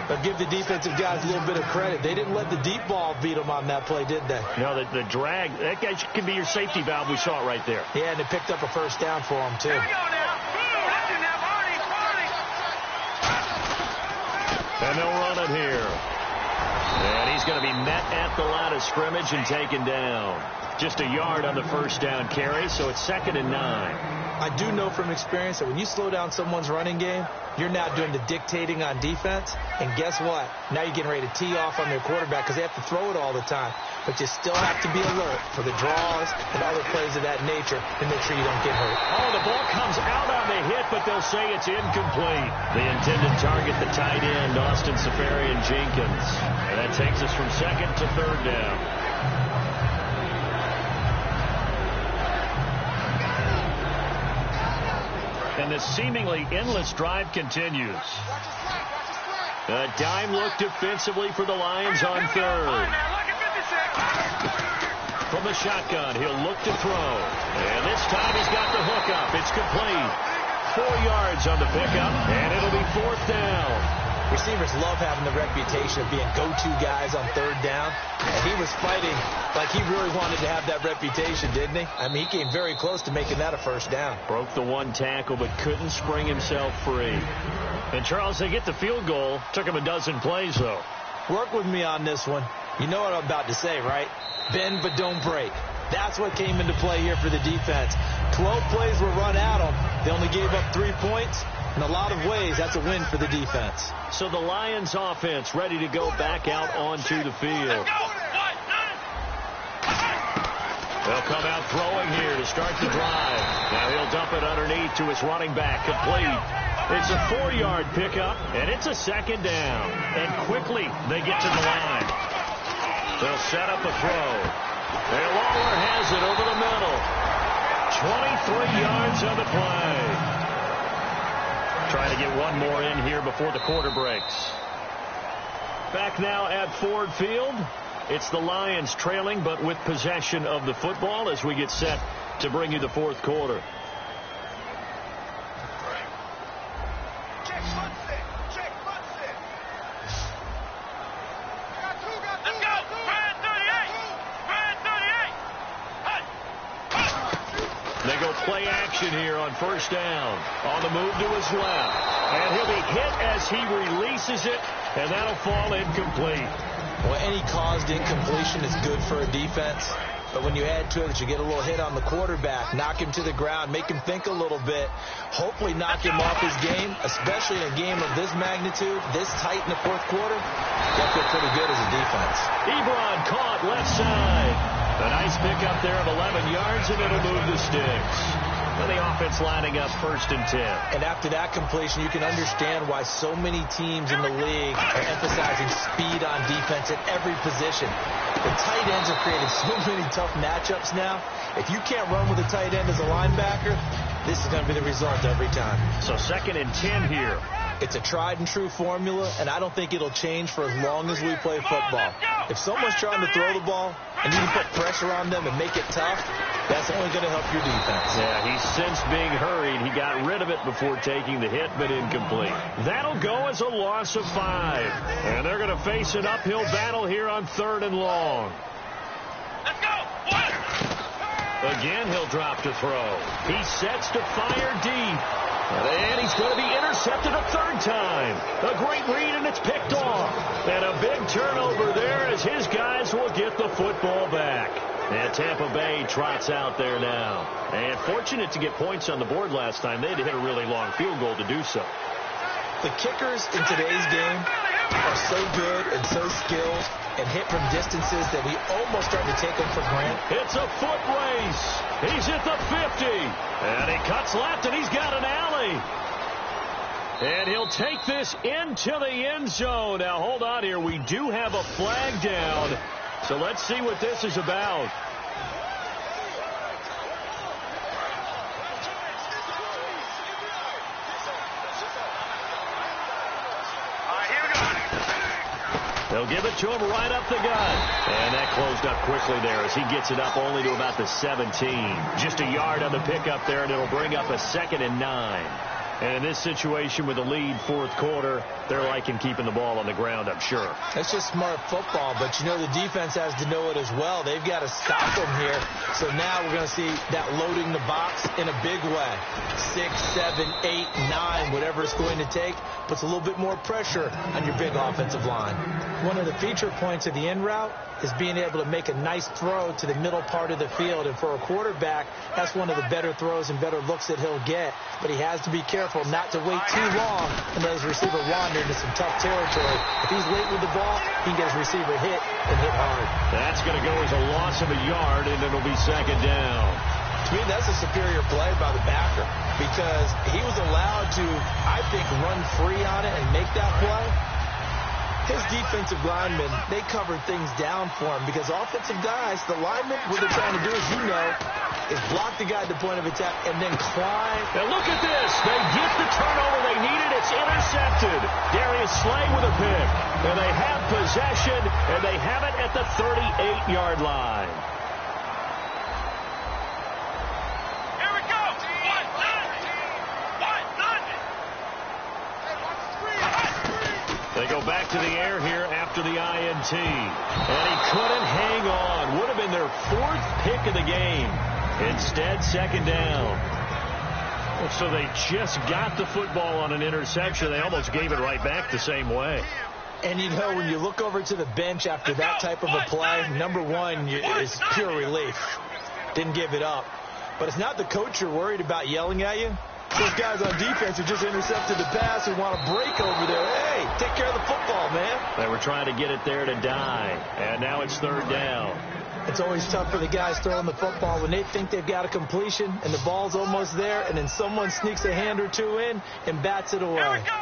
But give the defensive guys a little bit of credit. They didn't let the deep ball beat them on that play, did they? No, the drag, that guy can be your safety valve. We saw it right there. Yeah, and it picked up a first down for them, too. And they'll run it here. And he's going to be met at the line of scrimmage and taken down. Just a yard on the first down carry, so it's 2nd and 9. I do know from experience that when you slow down someone's running game, you're now doing the dictating on defense. And guess what? Now you're getting ready to tee off on their quarterback because they have to throw it all the time. But you still have to be alert for the draws and other plays of that nature and make sure you don't get hurt. Oh, the ball comes out on the hit, but they'll say it's incomplete. The intended target, the tight end, Austin Safarian-Jenkins. And that takes us from 2nd to 3rd down. And the seemingly endless drive continues. A dime look defensively for the Lions on 3rd. From the shotgun, he'll look to throw. And this time he's got the hook up. It's complete. 4 yards on the pickup, and it'll be 4th down. Receivers love having the reputation of being go-to guys on 3rd down. And he was fighting like he really wanted to have that reputation, didn't he? I mean, he came very close to making that a first down. Broke the 1 tackle, but couldn't spring himself free. And, Charles, they get the field goal. Took him a dozen plays, though. Work with me on this one. You know what I'm about to say, right? Bend but don't break. That's what came into play here for the defense. 12 plays were run at them. They only gave up 3 points. In a lot of ways, that's a win for the defense. So the Lions offense ready to go back out onto the field. They'll come out throwing here to start the drive. Now he'll dump it underneath to his running back. Complete. It's a 4-yard pickup, and it's a 2nd down. And quickly they get to the line. They'll set up a throw. And Lawler has it over the middle. 23 yards on the play. Trying to get one more in here before the quarter breaks. Back now at Ford Field. It's the Lions trailing, but with possession of the football as we get set to bring you the 4th quarter. They go play action here on 1st down. On the move to his left. And he'll be hit as he releases it, and that'll fall incomplete. Well, any caused incompletion is good for a defense. But when you add to it that you get a little hit on the quarterback, knock him to the ground, make him think a little bit, hopefully knock him off his game, especially in a game of this magnitude, this tight in the 4th quarter, that feel pretty good as a defense. Ebron caught left side. A nice pickup there of 11 yards, and it'll move the sticks. And the offense lining up 1st and 10. And after that completion, you can understand why so many teams in the league are emphasizing speed on defense at every position. The tight ends have created so many tough matchups now. If you can't run with a tight end as a linebacker, this is going to be the result every time. So 2nd and 10 here. It's a tried-and-true formula, and I don't think it'll change for as long as we play football. If someone's trying to throw the ball and you can put pressure on them and make it tough, that's only going to help your defense. Yeah, he's since being hurried. He got rid of it before taking the hit, but incomplete. That'll go as a loss of 5. And they're going to face an uphill battle here on 3rd and long. Let's go. Again, he'll drop to throw. He sets to fire deep. And he's going to be intercepted a 3rd time. A great read, and it's picked off. And a big turnover there as his guys will get the football back. And Tampa Bay trots out there now. And fortunate to get points on the board last time. They had to hit a really long field goal to do so. The kickers in today's game are so good and so skilled and hit from distances that we almost start to take them for granted. It's a foot race. He's at the 50. And he cuts left, and he's got an alley. And he'll take this into the end zone. Now, hold on here. We do have a flag down. So let's see what this is about. They'll give it to him right up the gut. And that closed up quickly there as he gets it up only to about the 17. Just a yard on the pickup there, and it'll bring up a 2nd and 9. And in this situation with the lead, fourth quarter, they're liking keeping the ball on the ground, I'm sure. That's just smart football, but you know the defense has to know it as well. They've got to stop them here. So now we're going to see that loading the box in a big way. 6, 7, 8, 9, whatever it's going to take, puts a little bit more pressure on your big offensive line. One of the feature points of the in route is being able to make a nice throw to the middle part of the field. And for a quarterback, that's one of the better throws and better looks that he'll get. But he has to be careful not to wait too long and let his receiver wander into some tough territory. If he's late with the ball, he can get his receiver hit and hit hard. That's going to go as a loss of a yard, and it'll be 2nd down. To me, that's a superior play by the backer because he was allowed to, I think, run free on it and make that play. His defensive linemen, they covered things down for him because offensive guys, the linemen, what they're trying to do, as you know, is block the guy at the point of attack and then climb. And look at this. They get the turnover they needed. It's intercepted. Darius Slay with a pick. And they have possession, and they have it at the 38-yard line. Here we go. They go back to the air here after the INT. And he couldn't hang on. Would have been their 4th pick of the game. Instead, 2nd down. So they just got the football on an interception. They almost gave it right back the same way. And, you know, when you look over to the bench after that type of a play, number one is pure relief. Didn't give it up. But it's not the coach you're worried about yelling at you. Those guys on defense who just intercepted the pass and want to break over there. Hey, take care of the football, man. They were trying to get it there to die. And now it's 3rd down. It's always tough for the guys throwing the football when they think they've got a completion and the ball's almost there, and then someone sneaks a hand or two in and bats it away. Here we go.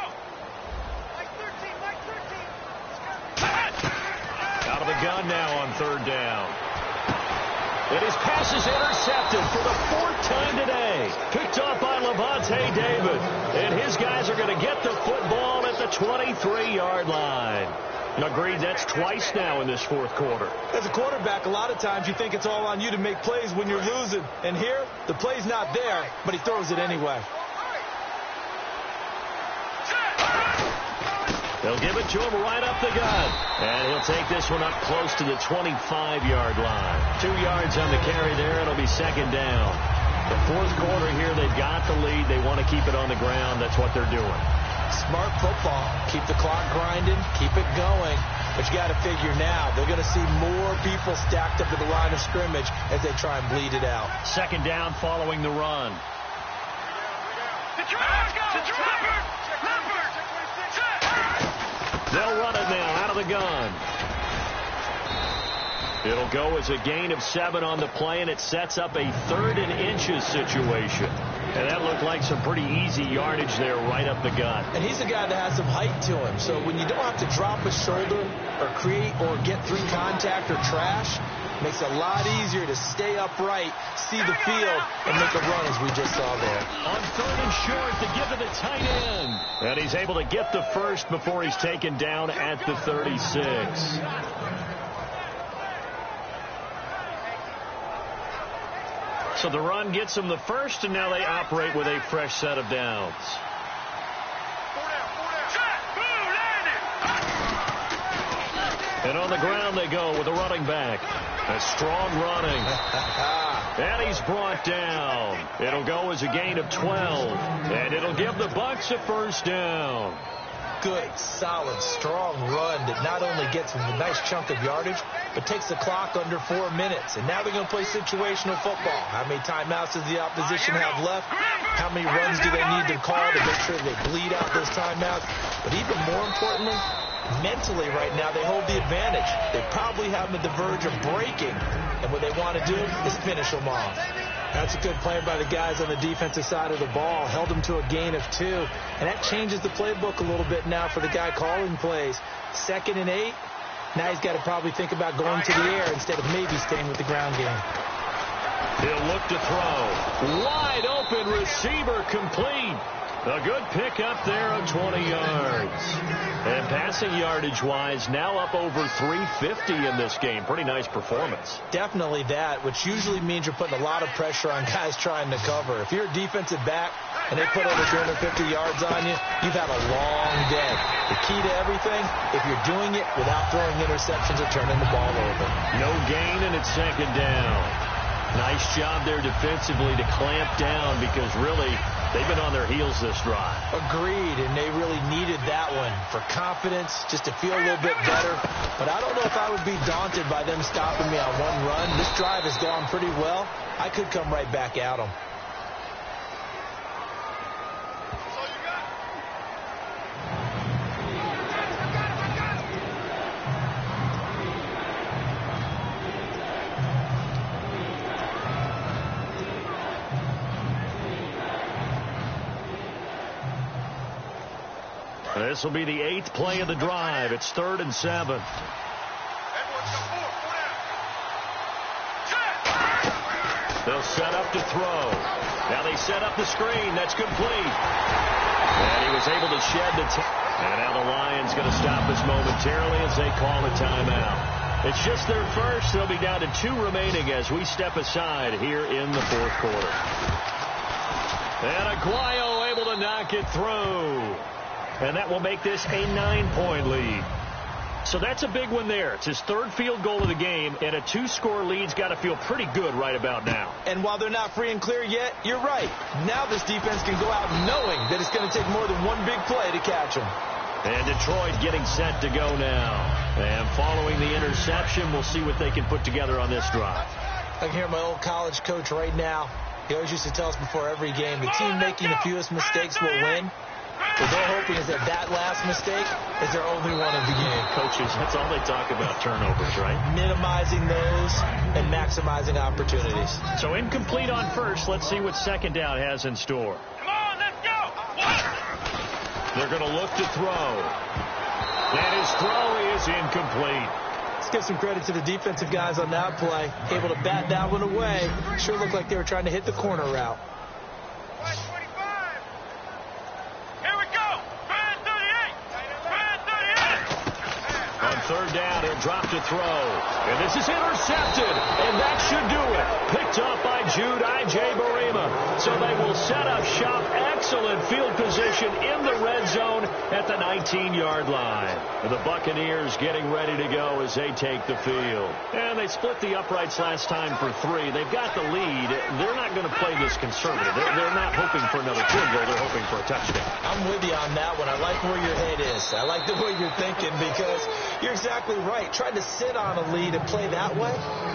Out of the gun now on 3rd down. And his pass is intercepted for the 4th time today. Picked off by Levante David. And his guys are going to get the football at the 23-yard line. Agreed, that's twice now in this 4th quarter. As a quarterback, a lot of times you think it's all on you to make plays when you're losing. And here, the play's not there, but he throws it anyway. They'll give it to him right up the gut. And he'll take this one up close to the 25-yard line. 2 yards on the carry there. It'll be 2nd down. The 4th quarter here, they've got the lead. They want to keep it on the ground. That's what they're doing. Smart football. Keep the clock grinding. Keep it going. But you got to figure now, they're going to see more people stacked up at the line of scrimmage as they try and bleed it out. 2nd down following the run. They'll run it now out of the gun. It'll go as a gain of 7 on the play, and it sets up a 3rd and inches situation. And that looked like some pretty easy yardage there right up the gut. And he's a guy that has some height to him. So when you don't have to drop a shoulder or create or get through contact or trash, it makes it a lot easier to stay upright, see the field, and make a run as we just saw there. On 3rd and short to give to the tight end. And he's able to get the first before he's taken down at the 36. So the run gets them the first, and now they operate with a fresh set of downs. And on the ground they go with a running back. A strong running. And he's brought down. It'll go as a gain of 12. And it'll give the Bucs a 1st down. Good, solid, strong run that not only gets them a nice chunk of yardage, but takes the clock under 4 minutes. And now they're going to play situational football. How many timeouts does the opposition have left? How many runs do they need to call to make sure they bleed out those timeouts? But even more importantly, mentally right now, they hold the advantage. They probably have them at the verge of breaking, and what they want to do is finish them off. That's a good play by the guys on the defensive side of the ball. Held them to a gain of 2, and that changes the playbook a little bit now for the guy calling plays. 2nd and 8. Now he's got to probably think about going to the air instead of maybe staying with the ground game. He'll look to throw. Wide open receiver, complete. A good pickup there of 20 yards. And passing yardage-wise, now up over 350 in this game. Pretty nice performance. Definitely that, which usually means you're putting a lot of pressure on guys trying to cover. If you're a defensive back and they put over 350 yards on you, you've had a long day. The key to everything, if you're doing it without throwing interceptions or turning the ball over. No gain, and it's 2nd down. Nice job there defensively to clamp down because really they've been on their heels this drive. Agreed, and they really needed that one for confidence, just to feel a little bit better. But I don't know if I would be daunted by them stopping me on one run. This drive has gone pretty well. I could come right back at them. This will be the 8th play of the drive. It's 3rd and 7. They'll set up to throw. Now they set up the screen. That's complete. And he was able to shed the and now the Lions going to stop this momentarily as they call a timeout. It's just their first. They'll be down to 2 remaining as we step aside here in the 4th quarter. And Aguayo able to knock it through. And that will make this a 9-point lead. So that's a big one there. It's his 3rd field goal of the game, and a 2-score lead's got to feel pretty good right about now. And while they're not free and clear yet, you're right. Now this defense can go out knowing that it's going to take more than one big play to catch them. And Detroit getting set to go now. And following the interception, we'll see what they can put together on this drive. I can hear my old college coach right now. He always used to tell us before every game, the team making the fewest mistakes will win. What they're hoping is that last mistake is their only one of the game. Coaches, that's all they talk about, turnovers, right? Minimizing those and maximizing opportunities. So incomplete on first. Let's see what 2nd down has in store. Come on, let's go. They're going to look to throw. And his throw is incomplete. Let's give some credit to the defensive guys on that play. Able to bat that one away. Sure looked like they were trying to hit the corner route. On 3rd down, he'll drop to throw. And this is intercepted. And that should do it. Picked up by Jude Barima. So they will set up shop. Excellent field position in the red zone at the 19-yard line. And the Buccaneers getting ready to go as they take the field. And they split the uprights last time for 3. They've got the lead. They're not going to play this conservative. They're not hoping for another field goal. They're hoping for a touchdown. I'm with you on that one. I like where your head is. I like the way you're thinking because you're exactly right. Trying to sit on a lead and play that way,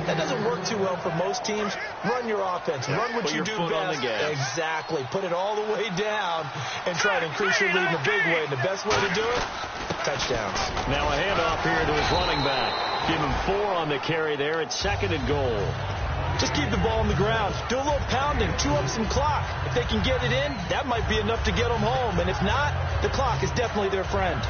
that doesn't work too well for most teams. Run your offense. Run what you do best. Exactly. Put it all the way down and try to increase your lead in a big way. And the best way to do it, touchdowns. Now a handoff here to his running back. Give him 4 on the carry there. It's 2nd and goal. Just keep the ball on the ground. Do a little pounding. Chew up some clock. If they can get it in, that might be enough to get them home. And if not, the clock is definitely their friend.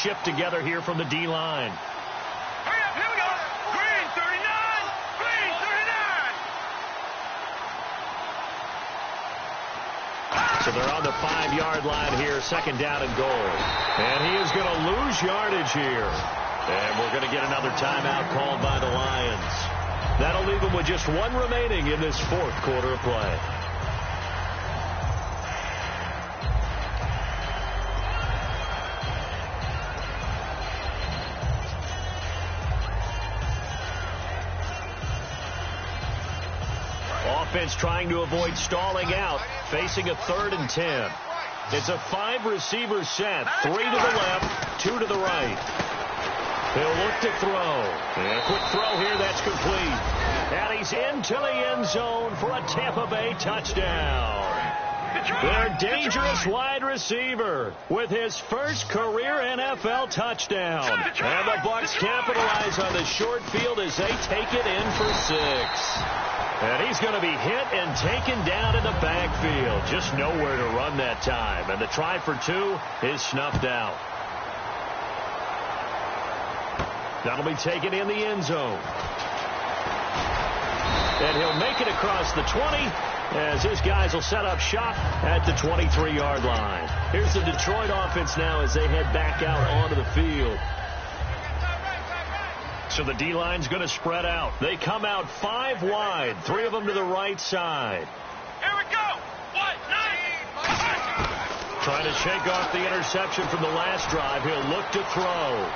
Shipped together here from the D-line. Hurry up, here we go. Green 39. Green 39. So they're on the 5-yard line here, 2nd down and goal. And he is going to lose yardage here. And we're going to get another timeout called by the Lions. That'll leave them with just 1 remaining in this 4th quarter of play. Offense trying to avoid stalling out, facing a 3rd and 10. It's a 5-receiver set, 3 to the left, 2 to the right. He'll look to throw. And a quick throw here, that's complete. And he's into the end zone for a Tampa Bay touchdown. Their dangerous wide receiver with his first career NFL touchdown. And the Bucs capitalize on the short field as they take it in for 6. And he's going to be hit and taken down in the backfield. Just nowhere to run that time. And the try for 2 is snuffed out. That'll be taken in the end zone. And he'll make it across the 20 as his guys will set up shop at the 23-yard line. Here's the Detroit offense now as they head back out onto the field. So the D-line's going to spread out. They come out 5 wide, 3 of them to the right side. Here we go. 1, 9. Trying to shake off the interception from the last drive. He'll look to throw.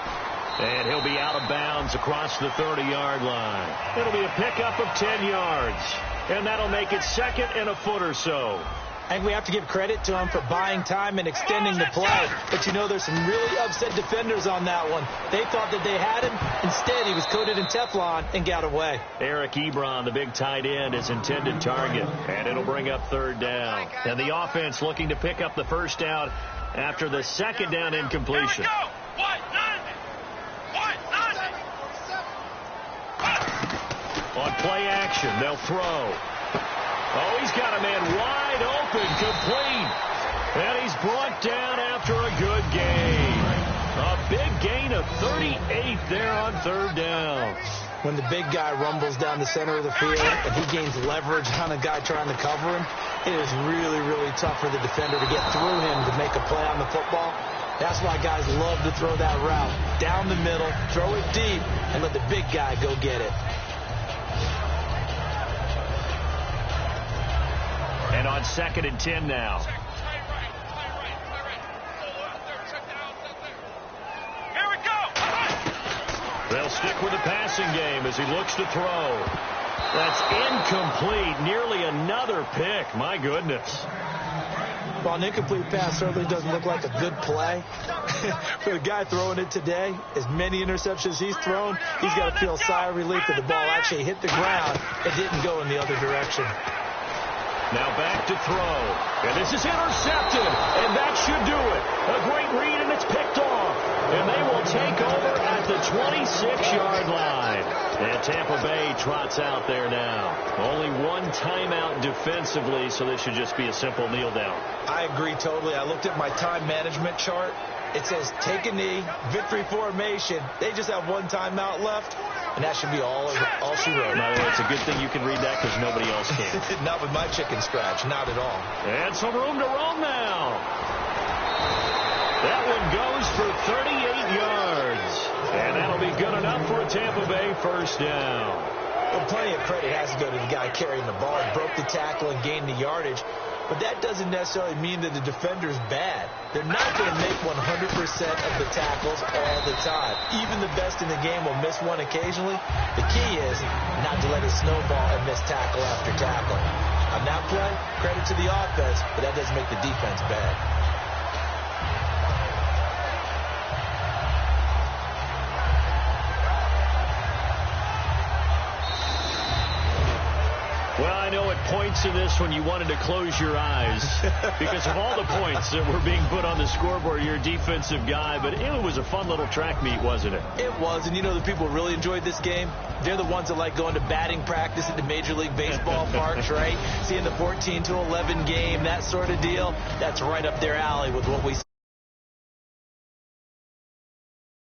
And he'll be out of bounds across the 30-yard line. It'll be a pickup of 10 yards. And that'll make it 2nd and a foot or so. I think we have to give credit to him for buying time and extending the play. But, you know, there's some really upset defenders on that one. They thought that they had him. Instead, he was coated in Teflon and got away. Eric Ebron, the big tight end, is intended target. And it'll bring up 3rd down. And the offense looking to pick up the first down after the 2nd down incompletion. Here we go. 1, 9. On play action, they'll throw. Oh, he's got a man wide open, complete. And he's brought down after a good gain. A big gain of 38 there on 3rd down. When the big guy rumbles down the center of the field and he gains leverage on a guy trying to cover him, it is really, really tough for the defender to get through him to make a play on the football. That's why guys love to throw that route. Down the middle, throw it deep, and let the big guy go get it. And on 2nd and 10 now. Here we go. They'll stick with the passing game as he looks to throw. That's incomplete. Nearly another pick. My goodness. Well, an incomplete pass certainly doesn't look like a good play. For the guy throwing it today, as many interceptions he's thrown, he's got to feel a sigh of relief that the ball actually hit the ground and didn't go in the other direction. Now back to throw. And this is intercepted. And that should do it. A great read, and it's picked off. And they will take over at the 26-yard line. And Tampa Bay trots out there now. Only 1 timeout defensively, so this should just be a simple kneel down. I agree totally. I looked at my time management chart. It says take a knee, victory formation. They just have 1 timeout left, and that should be all she wrote. By the way, it's a good thing you can read that because nobody else can. Not with my chicken scratch, not at all. And some room to roam now. That one goes for 38 yards. And that'll be good enough for a Tampa Bay first down. Well, plenty of credit has to go to the guy carrying the ball. He broke the tackle and gained the yardage. But that doesn't necessarily mean that the defender's bad. They're not going to make 100% of the tackles all the time. Even the best in the game will miss one occasionally. The key is not to let it snowball and miss tackle after tackle. On that play, credit to the offense, but that doesn't make the defense bad. Well, I know at points in this when you wanted to close your eyes because of all the points that were being put on the scoreboard. You're a defensive guy, but it was a fun little track meet, wasn't it? It was, and you know the people who really enjoyed this game? They're the ones that like going to batting practice at the Major League Baseball parks, right? Seeing the 14-11 game, that sort of deal. That's right up their alley with what we